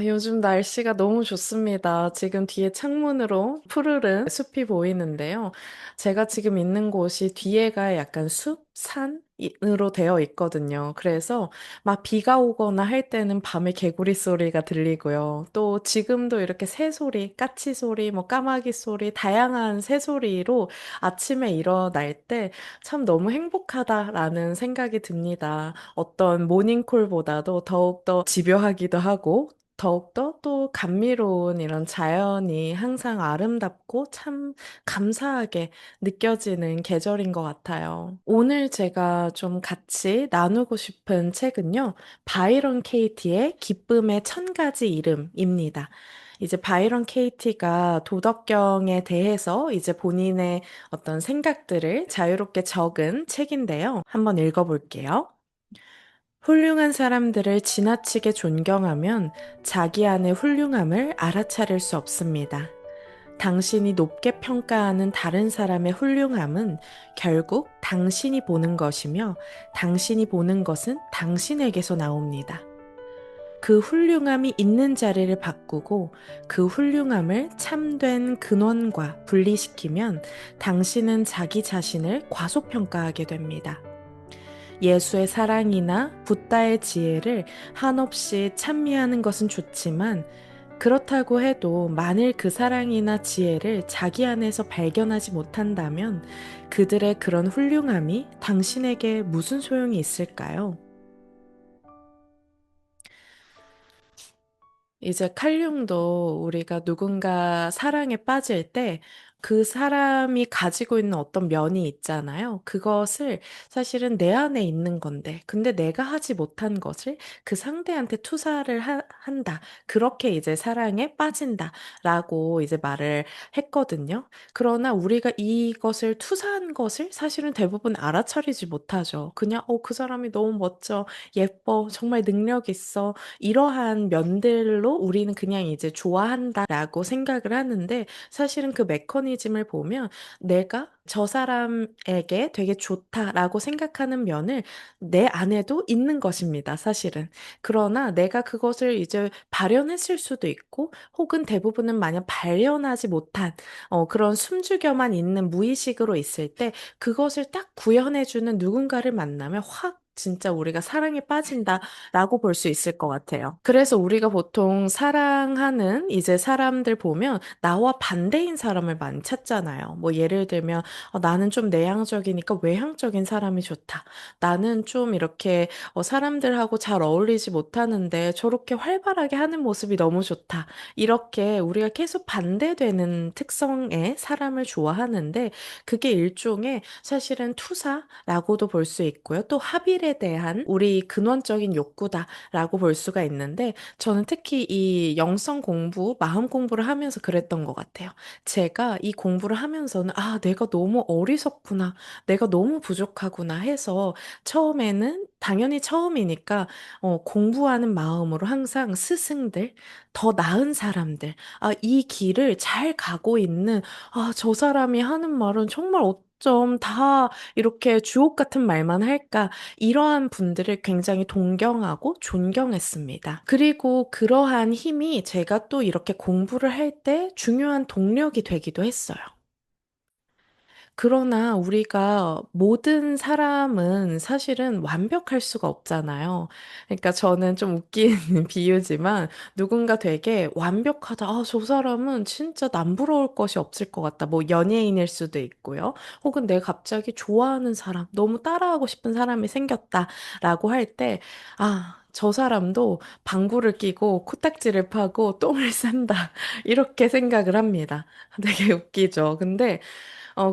요즘 날씨가 너무 좋습니다. 지금 뒤에 창문으로 푸르른 숲이 보이는데요. 제가 지금 있는 곳이 뒤에가 약간 숲, 산으로 되어 있거든요. 그래서 막 비가 오거나 할 때는 밤에 개구리 소리가 들리고요. 또 지금도 이렇게 새 소리, 까치 소리, 뭐 까마귀 소리, 다양한 새 소리로 아침에 일어날 때 참 너무 행복하다라는 생각이 듭니다. 어떤 모닝콜보다도 더욱더 집요하기도 하고 더욱더 또 감미로운 이런 자연이 항상 아름답고 참 감사하게 느껴지는 계절인 것 같아요. 오늘 제가 좀 같이 나누고 싶은 책은요, 바이런 케이티의 기쁨의 1000가지 이름입니다. 이제 바이런 케이티가 도덕경에 대해서 이제 본인의 어떤 생각들을 자유롭게 적은 책인데요. 한번 읽어볼게요. 훌륭한 사람들을 지나치게 존경하면 자기 안의 훌륭함을 알아차릴 수 없습니다. 당신이 높게 평가하는 다른 사람의 훌륭함은 결국 당신이 보는 것이며 당신이 보는 것은 당신에게서 나옵니다. 그 훌륭함이 있는 자리를 바꾸고 그 훌륭함을 참된 근원과 분리시키면 당신은 자기 자신을 과소평가하게 됩니다. 예수의 사랑이나 붓다의 지혜를 한없이 찬미하는 것은 좋지만 그렇다고 해도 만일 그 사랑이나 지혜를 자기 안에서 발견하지 못한다면 그들의 그런 훌륭함이 당신에게 무슨 소용이 있을까요? 이제 칼륨도 우리가 누군가 사랑에 빠질 때 그 사람이 가지고 있는 어떤 면이 있잖아요. 그것을 사실은 내 안에 있는 건데, 근데 내가 하지 못한 것을 그 상대한테 투사를 한다. 그렇게 이제 사랑에 빠진다라고 이제 말을 했거든요. 그러나 우리가 이것을 투사한 것을 사실은 대부분 알아차리지 못하죠. 그냥, 그 사람이 너무 멋져, 예뻐, 정말 능력 있어. 이러한 면들로 우리는 그냥 이제 좋아한다라고 생각을 하는데 사실은 그 메커니즘을 보면 내가 저 사람에게 되게 좋다라고 생각하는 면을 내 안에도 있는 것입니다, 사실은. 그러나 내가 그것을 이제 발현했을 수도 있고 혹은 대부분은 만약 발현하지 못한 그런 숨죽여만 있는 무의식으로 있을 때 그것을 딱 구현해주는 누군가를 만나면 확 진짜 우리가 사랑에 빠진다라고 볼 수 있을 것 같아요. 그래서 우리가 보통 사랑하는 이제 사람들 보면 나와 반대인 사람을 많이 찾잖아요. 뭐 예를 들면 나는 좀 내향적이니까 외향적인 사람이 좋다. 나는 좀 이렇게 사람들하고 잘 어울리지 못하는데 저렇게 활발하게 하는 모습이 너무 좋다. 이렇게 우리가 계속 반대되는 특성의 사람을 좋아하는데 그게 일종의 사실은 투사라고도 볼 수 있고요. 또 합일에 대한 우리 근원적인 욕구다라고 볼 수가 있는데 저는 특히 이 영성 공부, 마음 공부를 하면서 그랬던 것 같아요. 제가 이 공부를 하면서는 내가 너무 어리석구나. 내가 너무 부족하구나 해서 처음에는 당연히 처음이니까 공부하는 마음으로 항상 스승들, 더 나은 사람들, 이 길을 잘 가고 있는 저 사람이 하는 말은 정말 어쩜 다 이렇게 주옥 같은 말만 할까? 이러한 분들을 굉장히 동경하고 존경했습니다. 그리고 그러한 힘이 제가 또 이렇게 공부를 할 때 중요한 동력이 되기도 했어요. 그러나 우리가 모든 사람은 사실은 완벽할 수가 없잖아요. 그러니까 저는 좀 웃기는 비유지만 누군가 되게 완벽하다. 저 사람은 진짜 남부러울 것이 없을 것 같다. 뭐 연예인일 수도 있고요. 혹은 내가 갑자기 좋아하는 사람, 너무 따라하고 싶은 사람이 생겼다라고 할 때, 저 사람도 방구를 끼고 코딱지를 파고 똥을 싼다. 이렇게 생각을 합니다. 되게 웃기죠. 근데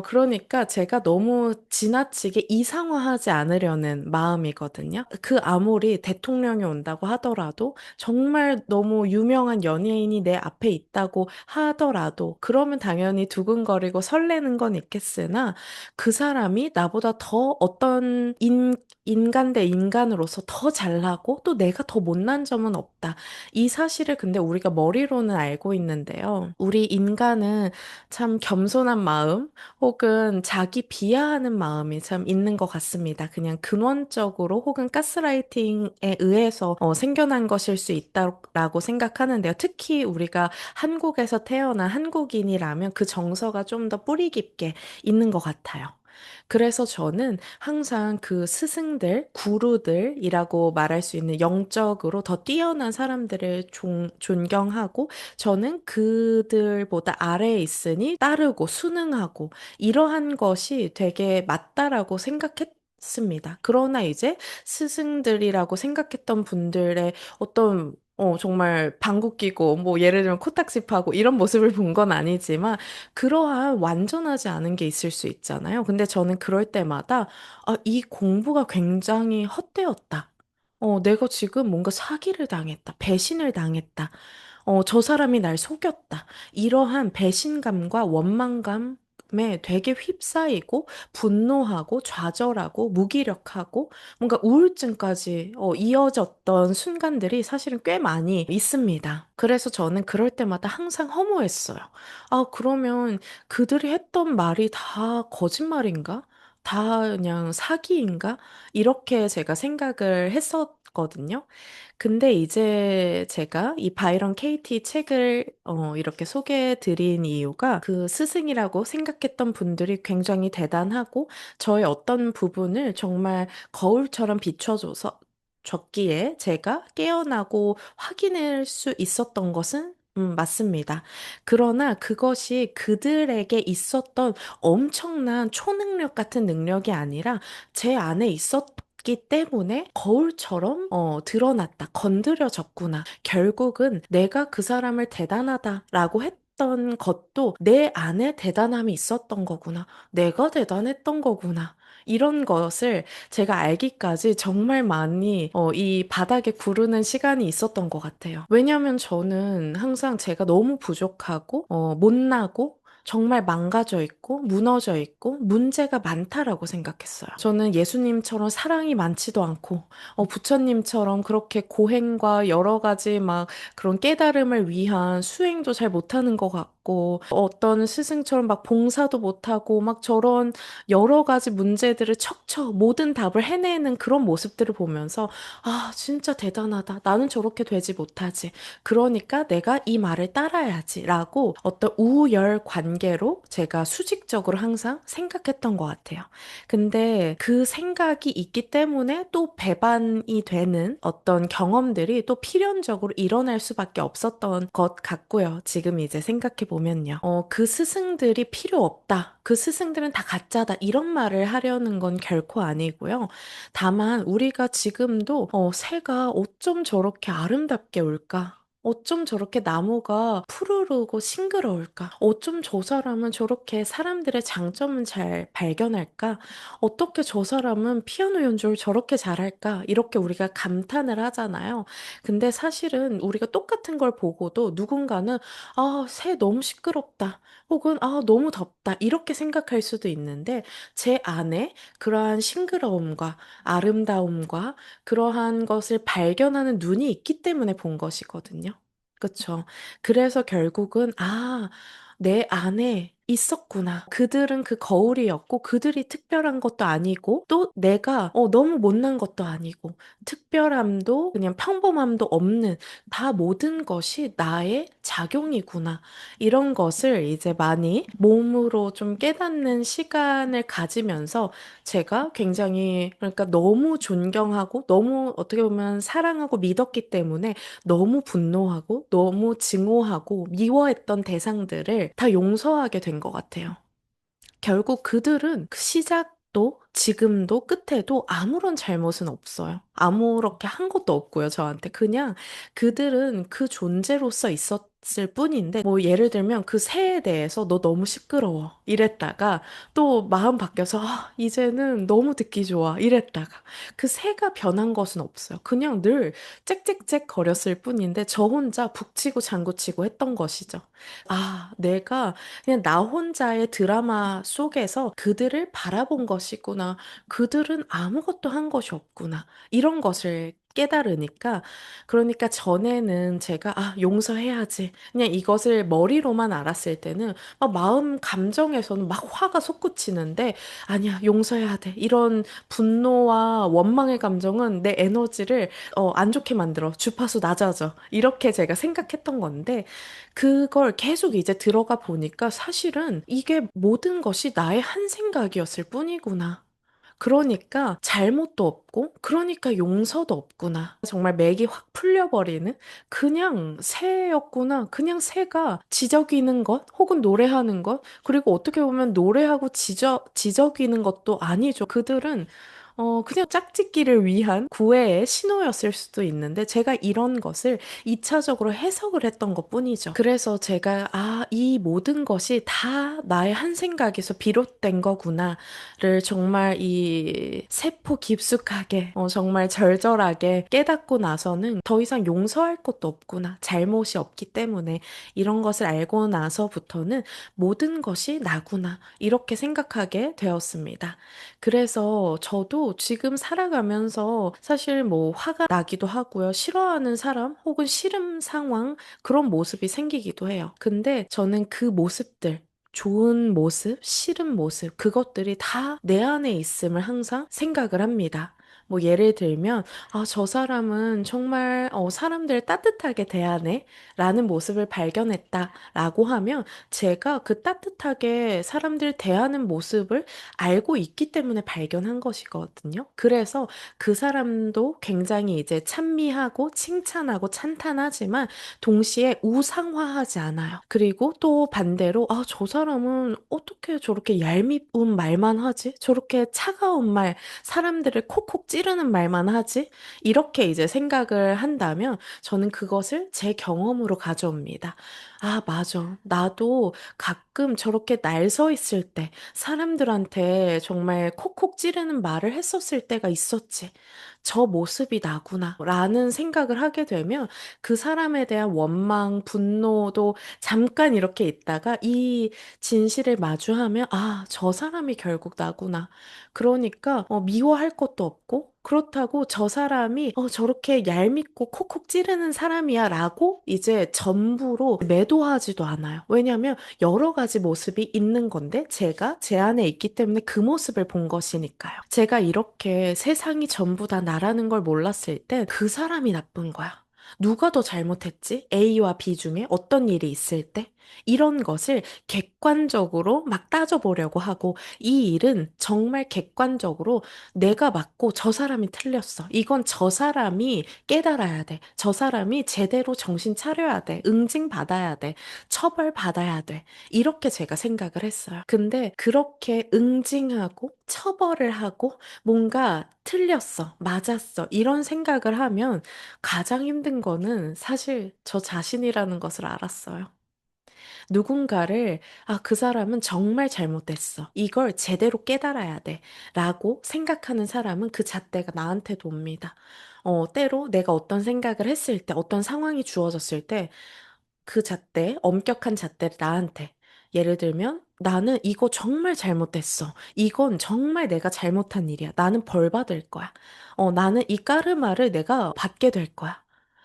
그러니까 제가 너무 지나치게 이상화하지 않으려는 마음이거든요. 그 아무리 대통령이 온다고 하더라도 정말 너무 유명한 연예인이 내 앞에 있다고 하더라도 그러면 당연히 두근거리고 설레는 건 있겠으나 그 사람이 나보다 더 어떤 인간 대 인간으로서 더 잘나고 또 내가 더 못난 점은 없다. 이 사실을 근데 우리가 머리로는 알고 있는데요. 우리 인간은 참 겸손한 마음, 혹은 자기 비하하는 마음이 참 있는 것 같습니다. 그냥 근원적으로 혹은 가스라이팅에 의해서 생겨난 것일 수 있다고 생각하는데요. 특히 우리가 한국에서 태어난 한국인이라면 그 정서가 좀 더 뿌리 깊게 있는 것 같아요. 그래서 저는 항상 그 스승들, 구루들이라고 말할 수 있는 영적으로 더 뛰어난 사람들을 존경하고 저는 그들보다 아래에 있으니 따르고 순응하고 이러한 것이 되게 맞다라고 생각했습니다. 그러나 이제 스승들이라고 생각했던 분들의 어떤 정말 방귀 뀌고 뭐 예를 들면 코딱지파고 이런 모습을 본 건 아니지만 그러한 완전하지 않은 게 있을 수 있잖아요. 근데 저는 그럴 때마다 이 공부가 굉장히 헛되었다. 내가 지금 뭔가 사기를 당했다. 배신을 당했다. 저 사람이 날 속였다. 이러한 배신감과 원망감에 되게 휩싸이고 분노하고 좌절하고 무기력하고 뭔가 우울증까지 이어졌던 순간들이 사실은 꽤 많이 있습니다. 그래서 저는 그럴 때마다 항상 허무했어요. 그러면 그들이 했던 말이 다 거짓말인가? 다 그냥 사기인가? 이렇게 제가 생각을 했었거든요. 근데 이제 제가 이 바이런 케이티 책을 이렇게 소개해 드린 이유가 그 스승이라고 생각했던 분들이 굉장히 대단하고 저의 어떤 부분을 정말 거울처럼 비춰줘서 줬기에 제가 깨어나고 확인할 수 있었던 것은 맞습니다. 그러나 그것이 그들에게 있었던 엄청난 초능력 같은 능력이 아니라 제 안에 있었기 때문에 거울처럼 드러났다, 건드려졌구나. 결국은 내가 그 사람을 대단하다라고 했던 것도 내 안에 대단함이 있었던 거구나. 내가 대단했던 거구나. 이런 것을 제가 알기까지 정말 많이 이 바닥에 구르는 시간이 있었던 것 같아요. 왜냐하면 저는 항상 제가 너무 부족하고 못나고 정말 망가져 있고 무너져 있고 문제가 많다라고 생각했어요. 저는 예수님처럼 사랑이 많지도 않고 부처님처럼 그렇게 고행과 여러 가지 막 그런 깨달음을 위한 수행도 잘 못하는 것 같고 어떤 스승처럼 막 봉사도 못하고 막 저런 여러 가지 문제들을 척척 모든 답을 해내는 그런 모습들을 보면서 진짜 대단하다. 나는 저렇게 되지 못하지. 그러니까 내가 이 말을 따라야지라고 어떤 우열 관계로 제가 수직적으로 항상 생각했던 것 같아요. 근데 그 생각이 있기 때문에 또 배반이 되는 어떤 경험들이 또 필연적으로 일어날 수밖에 없었던 것 같고요. 지금 이제 생각해 보면요. 그 스승들이 필요 없다. 그 스승들은 다 가짜다. 이런 말을 하려는 건 결코 아니고요. 다만 우리가 지금도 새가 어쩜 저렇게 아름답게 울까? 어쩜 저렇게 나무가 푸르르고 싱그러울까? 어쩜 저 사람은 저렇게 사람들의 장점은 잘 발견할까? 어떻게 저 사람은 피아노 연주를 저렇게 잘할까? 이렇게 우리가 감탄을 하잖아요. 근데 사실은 우리가 똑같은 걸 보고도 누군가는 새 너무 시끄럽다. 혹은 너무 덥다. 이렇게 생각할 수도 있는데 제 안에 그러한 싱그러움과 아름다움과 그러한 것을 발견하는 눈이 있기 때문에 본 것이거든요. 그쵸? 그래서 결국은 내 안에 있었구나. 그들은 그 거울이었고 그들이 특별한 것도 아니고 또 내가 너무 못난 것도 아니고 특별함도 그냥 평범함도 없는 다 모든 것이 나의 작용이구나. 이런 것을 이제 많이 몸으로 좀 깨닫는 시간을 가지면서 제가 굉장히 그러니까 너무 존경하고 너무 어떻게 보면 사랑하고 믿었기 때문에 너무 분노하고 너무 증오하고 미워했던 대상들을 다 용서하게 된 것 같아요. 결국 그들은 그 시작도 지금도 끝에도 아무런 잘못은 없어요. 아무렇게 한 것도 없고요, 저한테. 그냥 그들은 그 존재로서 있었을 뿐인데, 뭐 예를 들면 그 새에 대해서 너 너무 시끄러워. 이랬다가 또 마음 바뀌어서 이제는 너무 듣기 좋아. 이랬다가 그 새가 변한 것은 없어요. 그냥 늘 짹짹짹 거렸을 뿐인데 저 혼자 북치고 장구치고 했던 것이죠. 내가 그냥 나 혼자의 드라마 속에서 그들을 바라본 것이구나. 그들은 아무것도 한 것이 없구나. 이런 것을 깨달으니까 그러니까 전에는 제가 '아 용서해야지.' 그냥 이것을 머리로만 알았을 때는 막 마음 감정에서는 막 화가 솟구치는데 '아니야. 용서해야 돼.' 이런 분노와 원망의 감정은 내 에너지를 안 좋게 만들어. 주파수 낮아져. 이렇게 제가 생각했던 건데 그걸 계속 이제 들어가 보니까 사실은 '이게 모든 것이 나의 한 생각이었을 뿐이구나.' 그러니까 잘못도 없고 그러니까 용서도 없구나. 정말 맥이 확 풀려버리는 그냥 새였구나. 그냥 새가 지저귀는 것 혹은 노래하는 것 그리고 어떻게 보면 노래하고 지저귀는 것도 아니죠. 그들은 그냥 짝짓기를 위한 구애의 신호였을 수도 있는데 제가 이런 것을 2차적으로 해석을 했던 것뿐이죠. 그래서 제가 '아 이 모든 것이 다 나의 한 생각에서 비롯된 거구나.'를 정말 이 세포 깊숙하게 정말 절절하게 깨닫고 나서는 '더 이상 용서할 것도 없구나. 잘못이 없기 때문에.' 이런 것을 알고 나서부터는 '모든 것이 나구나.' 이렇게 생각하게 되었습니다. 그래서 저도 지금 살아가면서 사실 뭐 화가 나기도 하고요. 싫어하는 사람 혹은 싫은 상황 그런 모습이 생기기도 해요. 근데 저는 그 모습들 좋은 모습, 싫은 모습 그것들이 다 내 안에 있음을 항상 생각을 합니다. 뭐 예를 들면 '아 저 사람은 정말 사람들을 따뜻하게 대하네.'라는 모습을 발견했다라고 하면 제가 그 따뜻하게 사람들 대하는 모습을 알고 있기 때문에 발견한 것이거든요. 그래서 그 사람도 굉장히 이제 찬미하고 칭찬하고 찬탄하지만 동시에 우상화하지 않아요. 그리고 또 반대로 '아 저 사람은 어떻게 저렇게 얄미운 말만 하지? 저렇게 차가운 말, 사람들을 콕콕 찌르는 말만 하지?' 이렇게 이제 생각을 한다면 저는 그것을 제 경험으로 가져옵니다. '아 맞아. 나도 가끔 저렇게 날 서 있을 때 사람들한테 정말 콕콕 찌르는 말을 했었을 때가 있었지. 저 모습이 나구나.'라는 생각을 하게 되면 그 사람에 대한 원망, 분노도 잠깐 이렇게 있다가 이 진실을 마주하면 '아 저 사람이 결국 나구나.' 그러니까 미워할 것도 없고 그렇다고 '저 사람이 저렇게 얄밉고 콕콕 찌르는 사람이야.'라고 이제 전부로 매도하지도 않아요. 왜냐하면 여러 가지 모습이 있는 건데 제가 제 안에 있기 때문에 그 모습을 본 것이니까요. 제가 이렇게 세상이 전부 다 나라는 걸 몰랐을 때 '그 사람이 나쁜 거야. 누가 더 잘못했지? A와 B 중에 어떤 일이 있을 때?' 이런 것을 객관적으로 막 따져 보려고 하고 이 일은 정말 객관적으로 '내가 맞고 저 사람이 틀렸어. 이건 저 사람이 깨달아야 돼. 저 사람이 제대로 정신 차려야 돼. 응징받아야 돼. 처벌받아야 돼.' 이렇게 제가 생각을 했어요. 근데 그렇게 응징하고 처벌을 하고 뭔가 '틀렸어. 맞았어.' 이런 생각을 하면 가장 힘든 거는 사실 저 자신이라는 것을 알았어요. 누군가를 '아 그 사람은 정말 잘못했어. 이걸 제대로 깨달아야 돼.'라고 생각하는 사람은 그 잣대가 나한테도 옵니다. 때로 내가 어떤 생각을 했을 때 어떤 상황이 주어졌을 때 그 잣대 엄격한 잣대를 나한테 예를 들면 '나는 이거 정말 잘못했어. 이건 정말 내가 잘못한 일이야. 나는 벌 받을 거야. 나는 이 까르마를 내가 받게 될 거야.'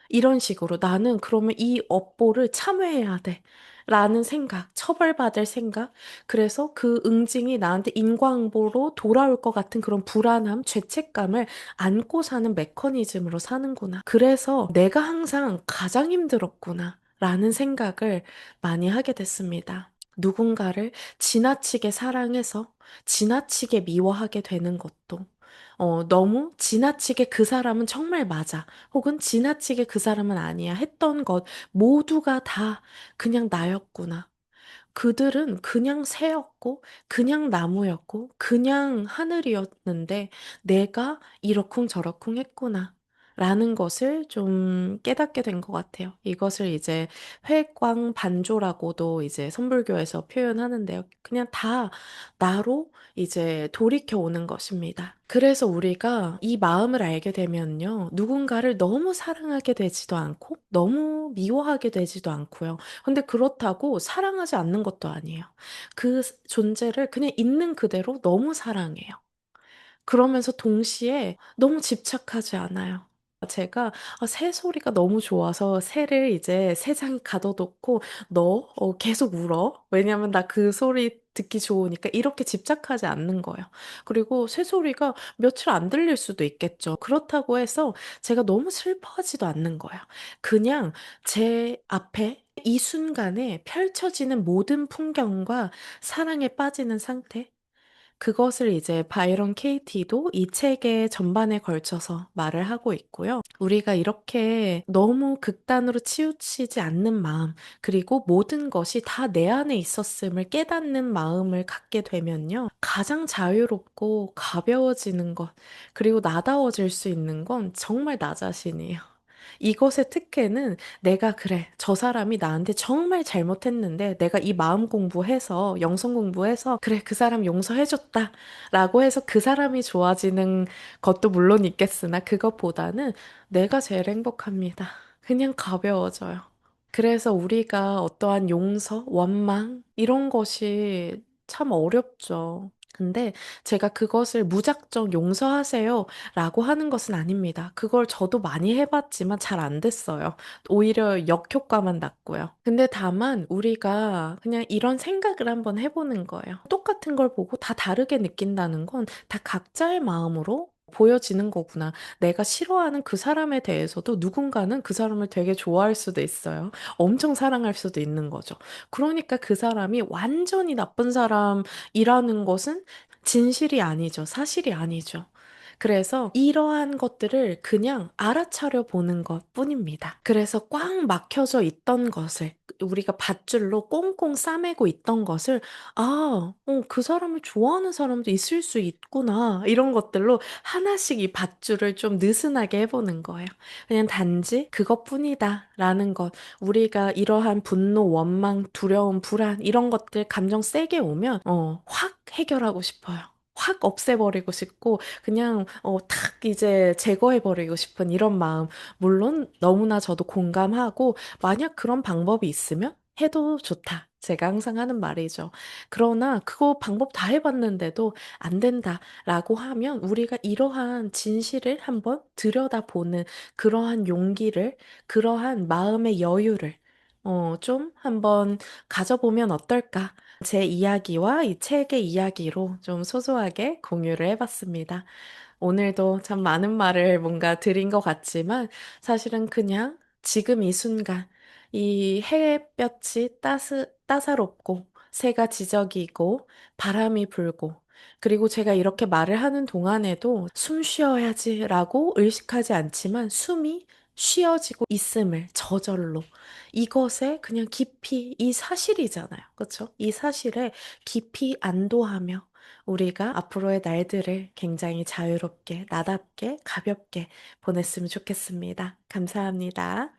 이런 식으로 '나는 그러면 이 업보를 참회해야 돼.'라는 생각, 처벌받을 생각 그래서 그 응징이 나한테 인과응보로 돌아올 것 같은 그런 불안함, 죄책감을 안고 사는 메커니즘으로 사는구나. 그래서 '내가 항상 가장 힘들었구나.'라는 생각을 많이 하게 됐습니다. 누군가를 지나치게 사랑해서 지나치게 미워하게 되는 것도 너무 지나치게 '그 사람은 정말 맞아.' 혹은 '지나치게 그 사람은 아니야.' 했던 것 모두가 다 그냥 나였구나. 그들은 그냥 새였고 그냥 나무였고 그냥 하늘이었는데 '내가 이러쿵저러쿵 했구나.'라는 것을 좀 깨닫게 된 것 같아요. 이것을 이제 회광반조라고도 이제 선불교에서 표현하는데요. 그냥 다 나로 이제 돌이켜 오는 것입니다. 그래서 우리가 이 마음을 알게 되면요. 누군가를 너무 사랑하게 되지도 않고 너무 미워하게 되지도 않고요. 근데 그렇다고 사랑하지 않는 것도 아니에요. 그 존재를 그냥 있는 그대로 너무 사랑해요. 그러면서 동시에 너무 집착하지 않아요. 제가 새 소리가 너무 좋아서 새를 이제 새장 가둬놓고 "너 계속 울어." 왜냐면 나 그 소리 듣기 좋으니까 이렇게 집착하지 않는 거예요. 그리고 새 소리가 며칠 안 들릴 수도 있겠죠. 그렇다고 해서 제가 너무 슬퍼하지도 않는 거예요. 그냥 제 앞에 이 순간에 펼쳐지는 모든 풍경과 사랑에 빠지는 상태, 그것을 이제 바이런 케이티도 이 책의 전반에 걸쳐서 말을 하고 있고요. 우리가 이렇게 너무 극단으로 치우치지 않는 마음, 그리고 모든 것이 다 내 안에 있었음을 깨닫는 마음을 갖게 되면요. 가장 자유롭고 가벼워지는 것, 그리고 나다워질 수 있는 건 정말 나 자신이에요. 이것의 특혜는 내가 그래, 저 사람이 나한테 정말 잘못했는데 내가 이 마음 공부해서, 영성 공부해서, 그래, 그 사람 용서해줬다. 라고 해서 그 사람이 좋아지는 것도 물론 있겠으나 그것보다는 내가 제일 행복합니다. 그냥 가벼워져요. 그래서 우리가 어떠한 용서, 원망, 이런 것이 참 어렵죠. 근데 제가 그것을 무작정 용서하세요 라고 하는 것은 아닙니다. 그걸 저도 많이 해봤지만 잘 안 됐어요. 오히려 역효과만 났고요. 근데 다만 우리가 그냥 이런 생각을 한번 해보는 거예요. 똑같은 걸 보고 다 다르게 느낀다는 건 다 각자의 마음으로 보여지는 거구나. 내가 싫어하는 그 사람에 대해서도 누군가는 그 사람을 되게 좋아할 수도 있어요. 엄청 사랑할 수도 있는 거죠. 그러니까 그 사람이 완전히 나쁜 사람이라는 것은 진실이 아니죠. 사실이 아니죠. 그래서 이러한 것들을 그냥 알아차려 보는 것 뿐입니다. 그래서 꽉 막혀져 있던 것을, 우리가 밧줄로 꽁꽁 싸매고 있던 것을, 그 사람을 좋아하는 사람도 있을 수 있구나. 이런 것들로 하나씩 이 밧줄을 좀 느슨하게 해보는 거예요. 그냥 단지 그것뿐이다. 라는 것. 우리가 이러한 분노, 원망, 두려움, 불안, 이런 것들 감정 세게 오면, 확 해결하고 싶어요. 확 없애버리고 싶고 그냥 탁 이제 제거해버리고 싶은 이런 마음. 물론 너무나 저도 공감하고 만약 그런 방법이 있으면 해도 좋다. 제가 항상 하는 말이죠. 그러나 그거 방법 다 해봤는데도 안 된다라고 하면 우리가 이러한 진실을 한번 들여다보는 그러한 용기를, 그러한 마음의 여유를 좀 한번 가져보면 어떨까? 제 이야기와 이 책의 이야기로 좀 소소하게 공유를 해봤습니다. 오늘도 참 많은 말을 뭔가 드린 것 같지만 사실은 그냥 지금 이 순간 이 햇볕이 따사롭고 새가 지저귀고 바람이 불고 그리고 제가 이렇게 말을 하는 동안에도 숨 쉬어야지라고 의식하지 않지만 숨이 쉬어지고 있음을 저절로 이것에 그냥 깊이 이 사실이잖아요. 그렇죠? 이 사실에 깊이 안도하며 우리가 앞으로의 날들을 굉장히 자유롭게, 나답게, 가볍게 보냈으면 좋겠습니다. 감사합니다.